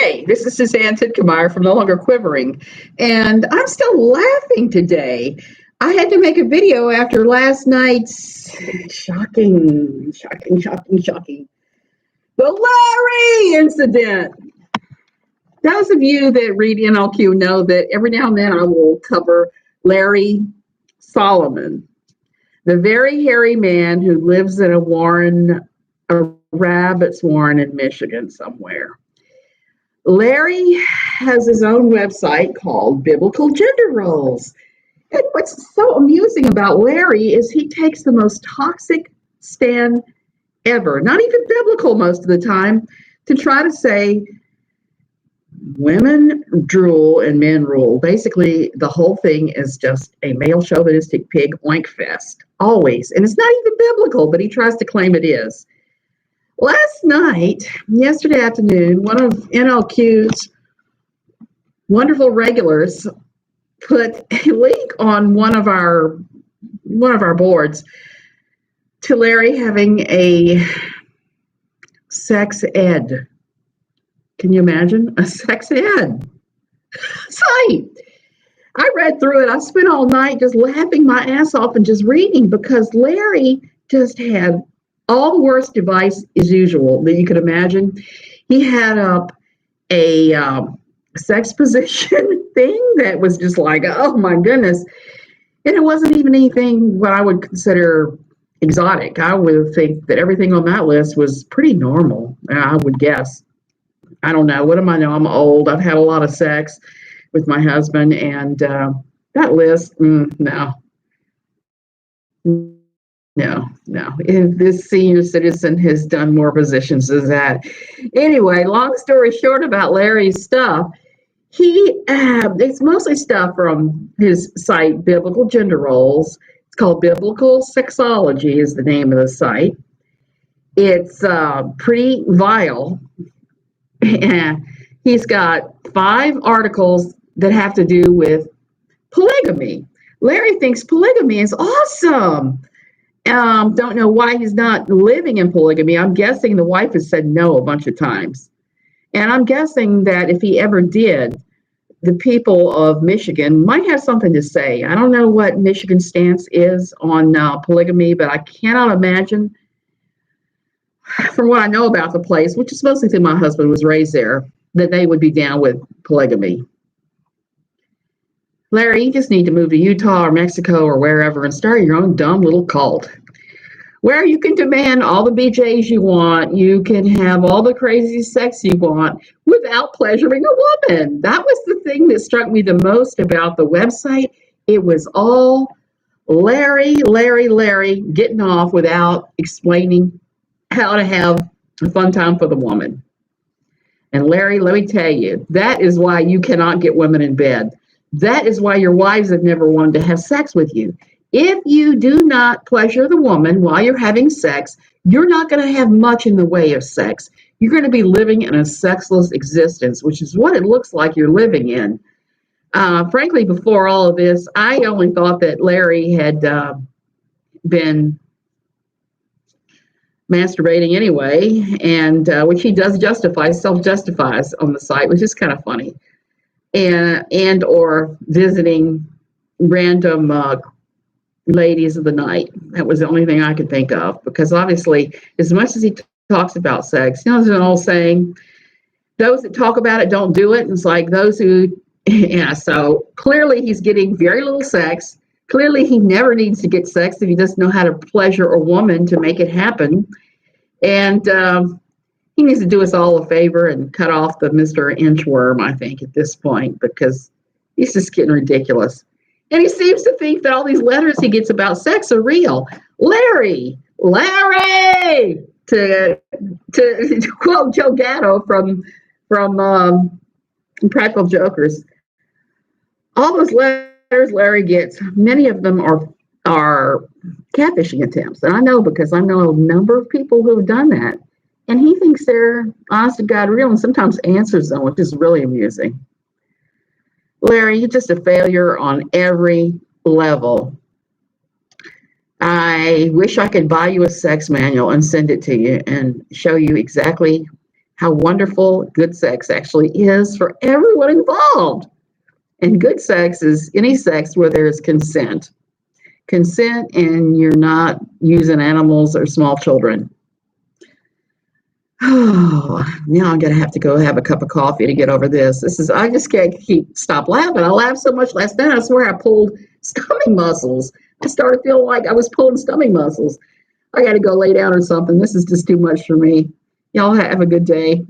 Hey, this is Suzanne Titkemeyer from No Longer Quivering, and I'm still laughing today. I had to make a video after last night's shocking, the Larry incident. Those of you that read NLQ know that every now and then I will cover Larry Solomon, the very hairy man who lives in a rabbit's warren in Michigan somewhere. Larry has his own website called Biblical Gender Roles. And what's so amusing about Larry is he takes the most toxic stand ever, not even biblical most of the time, to try to say women drool and men rule. Basically, the whole thing is just a male chauvinistic pig oink fest, always. And it's not even biblical, but he tries to claim it is. Yesterday afternoon, one of NLQ's wonderful regulars put a link on one of our boards to Larry having a sex ed. Can you imagine? A sex ed site. I read through it. I spent all night just laughing my ass off and just reading because Larry just had all the worst advice as usual that you could imagine. He had up a sex position thing that was just like, oh my goodness. And it wasn't even anything what I would consider exotic. I would think that everything on that list was pretty normal, I would guess. I don't know. What am I know? I'm old. I've had a lot of sex with my husband, and that list, no. No. This senior citizen has done more positions than that. Anyway, long story short about Larry's stuff, it's mostly stuff from his site, Biblical Gender Roles. It's called Biblical Sexology is the name of the site. It's pretty vile. And he's got 5 articles that have to do with polygamy. Larry thinks polygamy is awesome. Don't know why he's not living in polygamy. I'm guessing the wife has said no a bunch of times. And I'm guessing that if he ever did, the people of Michigan might have something to say. I don't know what Michigan's stance is on polygamy, but I cannot imagine, from what I know about the place, which is mostly through my husband was raised there, that they would be down with polygamy. Larry, you just need to move to Utah or Mexico or wherever and start your own dumb little cult where you can demand all the BJs you want. You can have all the crazy sex you want without pleasuring a woman. That was the thing that struck me the most about the website. It was all Larry getting off without explaining how to have a fun time for the woman. And Larry, let me tell you, that is why you cannot get women in bed. That is why your wives have never wanted to have sex with you. If you do not pleasure the woman while you're having sex, you're not going to have much in the way of sex. You're going to be living in a sexless existence, which is what it looks like you're living in. Frankly, before all of this, I only thought that Larry had been masturbating anyway, and which he does self-justifies on the site, which is kind of funny. And or visiting random ladies of the night. That was the only thing I could think of, because obviously, as much as he talks about sex, there's an old saying, those that talk about it don't do it. And it's like those who, so clearly he's getting very little sex. Clearly he never needs to get sex if he doesn't know how to pleasure a woman to make it happen. And he needs to do us all a favor and cut off the Mr. Inchworm, I think, at this point, because he's just getting ridiculous. And he seems to think that all these letters he gets about sex are real. Larry, to quote Joe Gatto from Practical Jokers, all those letters Larry gets, many of them are catfishing attempts. And I know, because I know a number of people who have done that. And he thinks they're honest to God real, and sometimes answers them, which is really amusing. Larry, you're just a failure on every level. I wish I could buy you a sex manual and send it to you and show you exactly how wonderful good sex actually is for everyone involved. And good sex is any sex where there's consent. Consent and you're not using animals or small children. Oh, now I'm gonna have to go have a cup of coffee to get over this. I just can't stop laughing. I laughed so much last night. I swear I pulled stomach muscles. I started feeling like I was pulling stomach muscles. I got to go lay down or something. This is just too much for me. Y'all have a good day.